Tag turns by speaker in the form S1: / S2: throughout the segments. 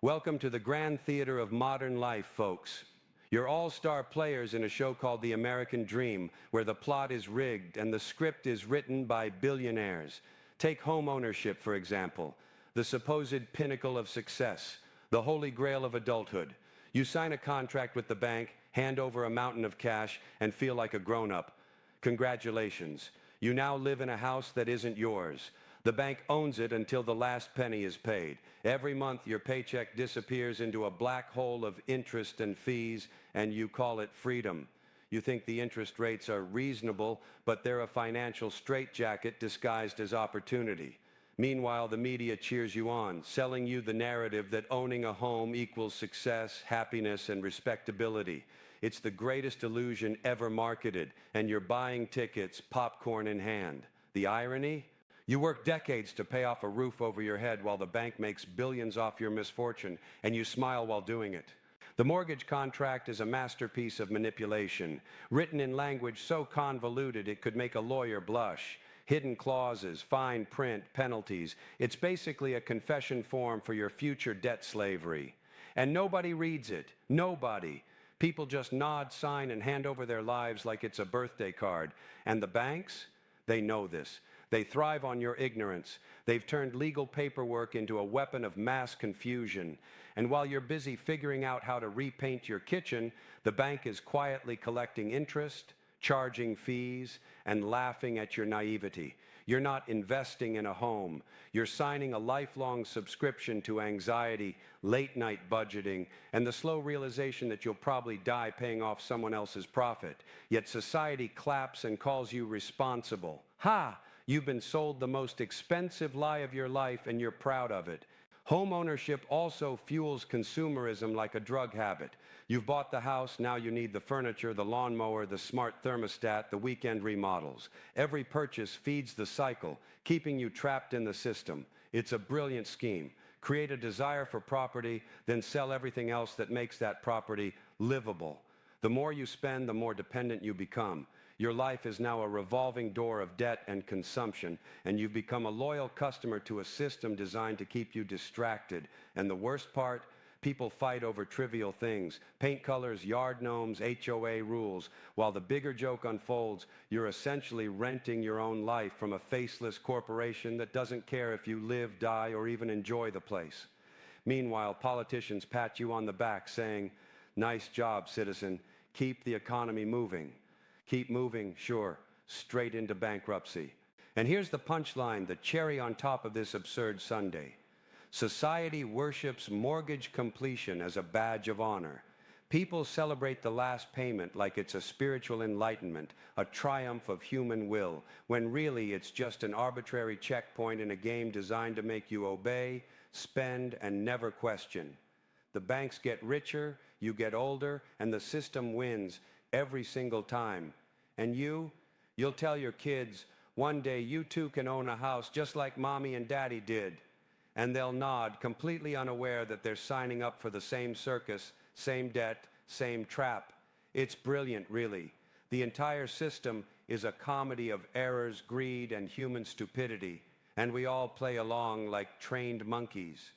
S1: Welcome to the grand theater of modern life, folks. You're all-star players in a show called The American Dream, where the plot is rigged and the script is written by billionaires. Take home ownership, for example, the supposed pinnacle of success, the holy grail of adulthood. You sign a contract with the bank, hand over a mountain of cash, and feel like a grown-up. Congratulations. You now live in a house that isn't yours. The bank owns it until the last penny is paid. Every month, your paycheck disappears into a black hole of interest and fees, and you call it freedom. You think the interest rates are reasonable, but they're a financial straitjacket disguised as opportunity. Meanwhile, the media cheers you on, selling you the narrative that owning a home equals success, happiness, and respectability. It's the greatest illusion ever marketed, and you're buying tickets, popcorn in hand. The irony? You work decades to pay off a roof over your head while the bank makes billions off your misfortune, and you smile while doing it. The mortgage contract is a masterpiece of manipulation, written in language so convoluted it could make a lawyer blush. Hidden clauses, fine print, penalties. It's basically a confession form for your future debt slavery. And nobody reads it. Nobody. People just nod, sign, and hand over their lives like it's a birthday card. And the banks? They know this. They thrive on your ignorance. They've turned legal paperwork into a weapon of mass confusion. And while you're busy figuring out how to repaint your kitchen, the bank is quietly collecting interest, charging fees, and laughing at your naivety. You're not investing in a home. You're signing a lifelong subscription to anxiety, late-night budgeting, and the slow realization that you'll probably die paying off someone else's profit. Yet society claps and calls you responsible. Ha! You've been sold the most expensive lie of your life, and you're proud of it. Home ownership also fuels consumerism like a drug habit. You've bought the house, now you need the furniture, the lawnmower, the smart thermostat, the weekend remodels. Every purchase feeds the cycle, keeping you trapped in the system. It's a brilliant scheme. Create a desire for property, then sell everything else that makes that property livable. The more you spend, the more dependent you become. Your life is now a revolving door of debt and consumption, and you've become a loyal customer to a system designed to keep you distracted. And the worst part? People fight over trivial things, paint colors, yard gnomes, HOA rules. While the bigger joke unfolds, you're essentially renting your own life from a faceless corporation that doesn't care if you live, die, or even enjoy the place. Meanwhile, politicians pat you on the back saying, "Nice job, citizen. Keep the economy moving." Keep moving, sure, straight into bankruptcy. And here's the punchline, the cherry on top of this absurd Sunday. Society worships mortgage completion as a badge of honor. People celebrate the last payment like it's a spiritual enlightenment, a triumph of human will, when really it's just an arbitrary checkpoint in a game designed to make you obey, spend, and never question. The banks get richer, you get older, and the system wins every single time. And you'll tell your kids, one day you too can own a house just like mommy and daddy did. And they'll nod, completely unaware that they're signing up for the same circus, same debt, same trap. It's brilliant, really. The entire system is a comedy of errors, greed, and human stupidity. And we all play along like trained monkeys.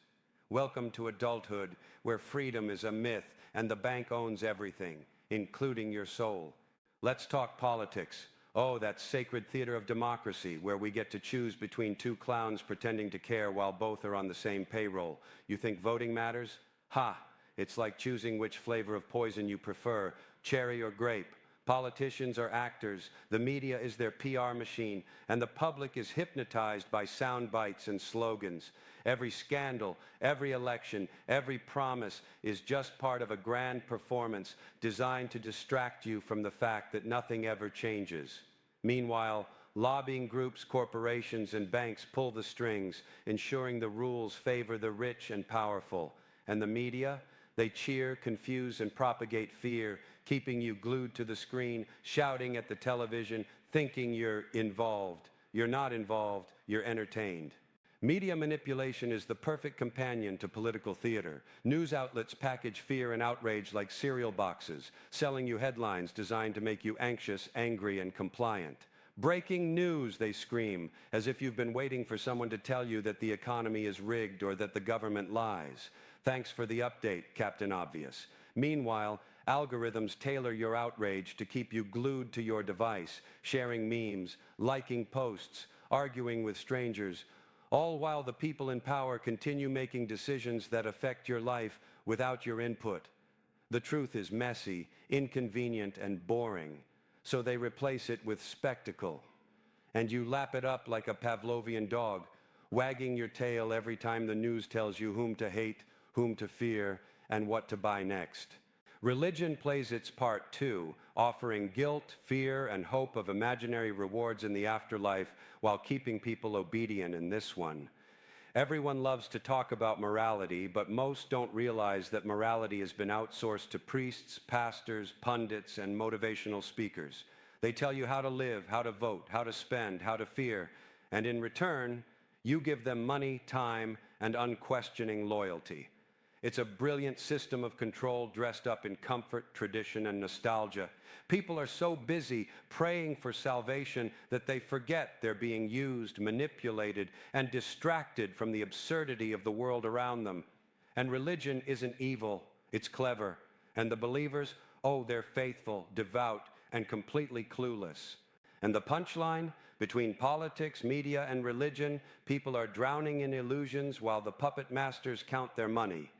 S1: Welcome to adulthood, where freedom is a myth and the bank owns everything, including your soul. Let's talk politics. Oh, that sacred theater of democracy, where we get to choose between two clowns pretending to care while both are on the same payroll. You think voting matters? Ha! It's like choosing which flavor of poison you prefer, cherry or grape. Politicians are actors, the media is their PR machine, and the public is hypnotized by sound bites and slogans. Every scandal, every election, every promise is just part of a grand performance designed to distract you from the fact that nothing ever changes. Meanwhile, lobbying groups, corporations, and banks pull the strings, ensuring the rules favor the rich and powerful. And the media? They cheer, confuse, and propagate fear, keeping you glued to the screen, shouting at the television, thinking you're involved. You're not involved, you're entertained. Media manipulation is the perfect companion to political theater. News outlets package fear and outrage like cereal boxes, selling you headlines designed to make you anxious, angry, and compliant. Breaking news, they scream, as if you've been waiting for someone to tell you that the economy is rigged or that the government lies. Thanks for the update, Captain Obvious. Meanwhile, algorithms tailor your outrage to keep you glued to your device, sharing memes, liking posts, arguing with strangers, all while the people in power continue making decisions that affect your life without your input. The truth is messy, inconvenient, and boring, so they replace it with spectacle. And you lap it up like a Pavlovian dog, wagging your tail every time the news tells you whom to hate, whom to fear, and what to buy next. Religion plays its part too, offering guilt, fear, and hope of imaginary rewards in the afterlife while keeping people obedient in this one. Everyone loves to talk about morality, but most don't realize that morality has been outsourced to priests, pastors, pundits, and motivational speakers. They tell you how to live, how to vote, how to spend, how to fear, and in return, you give them money, time, and unquestioning loyalty. It's a brilliant system of control dressed up in comfort, tradition, and nostalgia. People are so busy praying for salvation that they forget they're being used, manipulated, and distracted from the absurdity of the world around them. And religion isn't evil, it's clever. And the believers, oh, they're faithful, devout, and completely clueless. And the punchline? Between politics, media, and religion, people are drowning in illusions while the puppet masters count their money.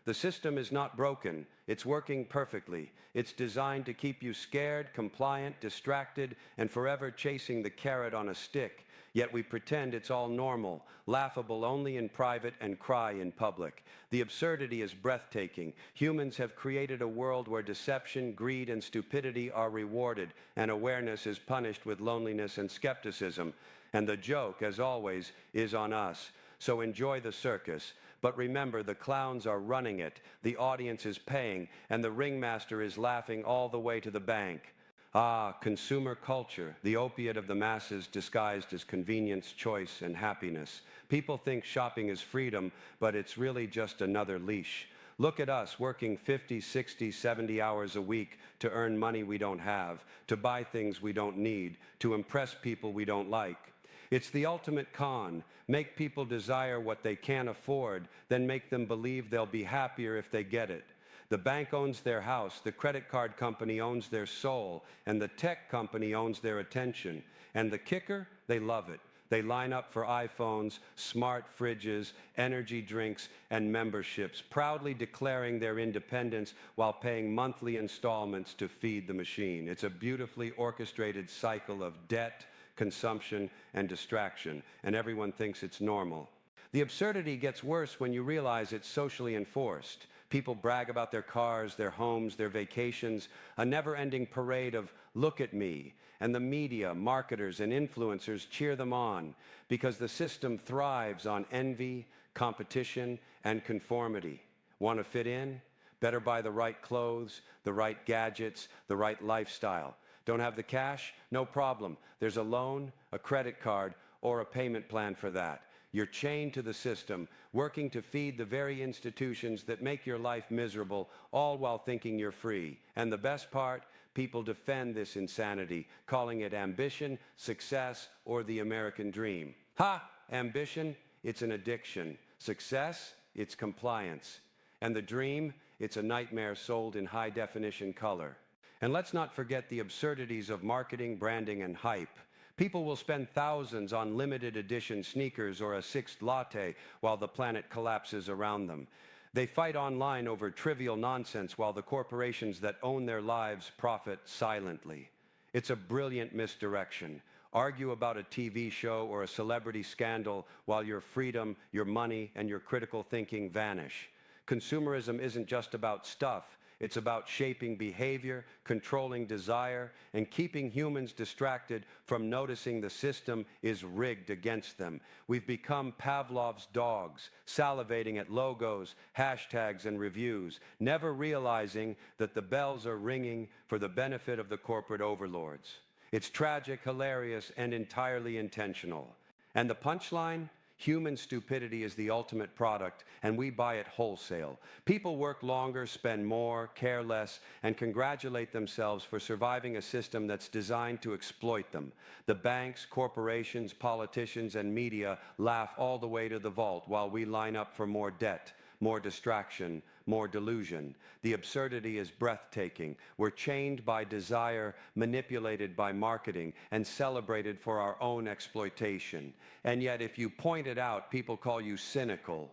S1: The system is not broken. It's working perfectly. It's designed to keep you scared, compliant, distracted, and forever chasing the carrot on a stick. Yet we pretend it's all normal, laughable only in private and cry in public. The absurdity is breathtaking. Humans have created a world where deception, greed, and stupidity are rewarded, and awareness is punished with loneliness and skepticism. And the joke, as always, is on us. So enjoy the circus. But remember, the clowns are running it, the audience is paying, and the ringmaster is laughing all the way to the bank. Ah, consumer culture, the opiate of the masses disguised as convenience, choice, and happiness. People think shopping is freedom, but it's really just another leash. Look at us working 50, 60, 70 hours a week to earn money we don't have, to buy things we don't need, to impress people we don't like. It's the ultimate con. Make people desire what they can't afford, then make them believe they'll be happier if they get it. The bank owns their house, the credit card company owns their soul, and the tech company owns their attention. And the kicker? They love it. They line up for iPhones, smart fridges, energy drinks, and memberships, proudly declaring their independence while paying monthly installments to feed the machine. It's a beautifully orchestrated cycle of debt, consumption, and distraction, and everyone thinks it's normal. The absurdity gets worse when you realize it's socially enforced. People brag about their cars, their homes, their vacations, a never-ending parade of "look at me," and the media, marketers, and influencers cheer them on because the system thrives on envy, competition, and conformity. Want to fit in? Better buy the right clothes, the right gadgets, the right lifestyle. Don't have the cash? No problem. There's a loan, a credit card, or a payment plan for that. You're chained to the system, working to feed the very institutions that make your life miserable, all while thinking you're free. And the best part? People defend this insanity, calling it ambition, success, or the American dream. Ha! Ambition? It's an addiction. Success? It's compliance. And the dream? It's a nightmare sold in high-definition color. And let's not forget the absurdities of marketing, branding, and hype. People will spend thousands on limited edition sneakers or a sixth latte while the planet collapses around them. They fight online over trivial nonsense while the corporations that own their lives profit silently. It's a brilliant misdirection. Argue about a TV show or a celebrity scandal while your freedom, your money, and your critical thinking vanish. Consumerism isn't just about stuff. It's about shaping behavior, controlling desire, and keeping humans distracted from noticing the system is rigged against them. We've become Pavlov's dogs, salivating at logos, hashtags, and reviews, never realizing that the bells are ringing for the benefit of the corporate overlords. It's tragic, hilarious, and entirely intentional. And the punchline? Human stupidity is the ultimate product, and we buy it wholesale. People work longer, spend more, care less, and congratulate themselves for surviving a system that's designed to exploit them. The banks, corporations, politicians, and media laugh all the way to the vault while we line up for more debt. more distraction, more delusion. The absurdity is breathtaking. We're chained by desire, manipulated by marketing, and celebrated for our own exploitation. And yet, if you point it out, people call you cynical.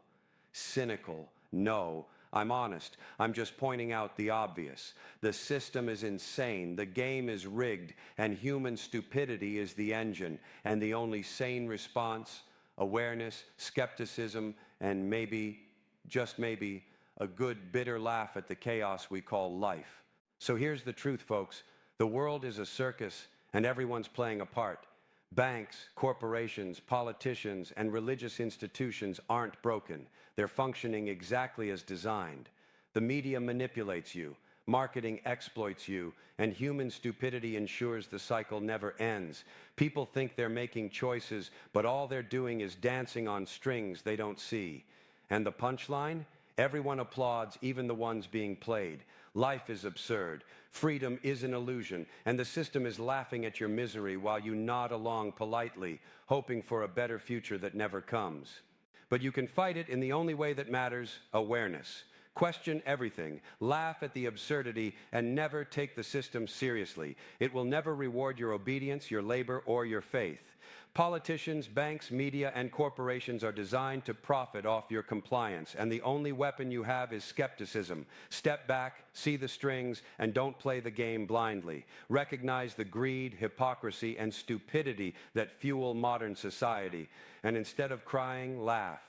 S1: Cynical. No. I'm honest. I'm just pointing out the obvious. The system is insane, the game is rigged, and human stupidity is the engine. And the only sane response, awareness, skepticism, and maybe, just maybe, a good bitter laugh at the chaos we call life. So here's the truth, folks. The world is a circus, and everyone's playing a part. Banks, corporations, politicians, and religious institutions aren't broken. They're functioning exactly as designed. The media manipulates you, marketing exploits you, and human stupidity ensures the cycle never ends. People think they're making choices, but all they're doing is dancing on strings they don't see. And the punchline? Everyone applauds, even the ones being played. Life is absurd. Freedom is an illusion, and the system is laughing at your misery while you nod along politely, hoping for a better future that never comes. But you can fight it in the only way that matters: awareness. Question everything, laugh at the absurdity, and never take the system seriously. It will never reward your obedience, your labor, or your faith. Politicians, banks, media, and corporations are designed to profit off your compliance, and the only weapon you have is skepticism. Step back, see the strings, and don't play the game blindly. Recognize the greed, hypocrisy, and stupidity that fuel modern society. And instead of crying, laugh.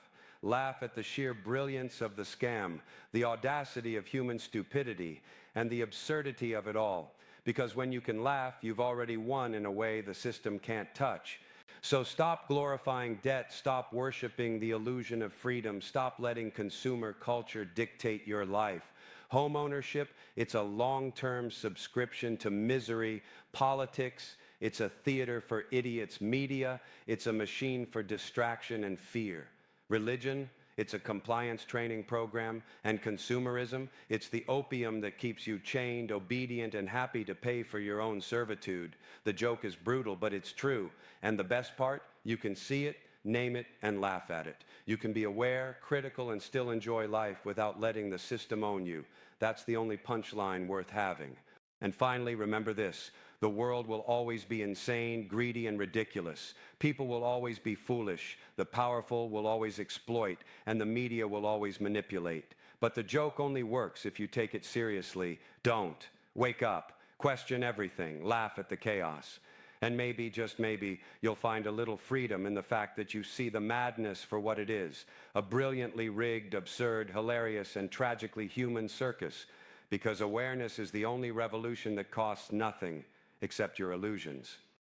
S1: Laugh at the sheer brilliance of the scam, the audacity of human stupidity, and the absurdity of it all. Because when you can laugh, you've already won in a way the system can't touch. So stop glorifying debt, stop worshiping the illusion of freedom, stop letting consumer culture dictate your life. Homeownership, it's a long-term subscription to misery. Politics, it's a theater for idiots. Media, it's a machine for distraction and fear. Religion, it's a compliance training program. And consumerism, it's the opium that keeps you chained, obedient, and happy to pay for your own servitude. The joke is brutal, but it's true. And the best part, you can see it, name it, and laugh at it. You can be aware, critical, and still enjoy life without letting the system own you. That's the only punchline worth having. And finally, remember this: the world will always be insane, greedy, and ridiculous. People will always be foolish. The powerful will always exploit, and the media will always manipulate. But the joke only works if you take it seriously. Don't. Wake up. Question everything. Laugh at the chaos. And maybe, just maybe, you'll find a little freedom in the fact that you see the madness for what it is: a brilliantly rigged, absurd, hilarious, and tragically human circus. Because awareness is the only revolution that costs nothing except your illusions.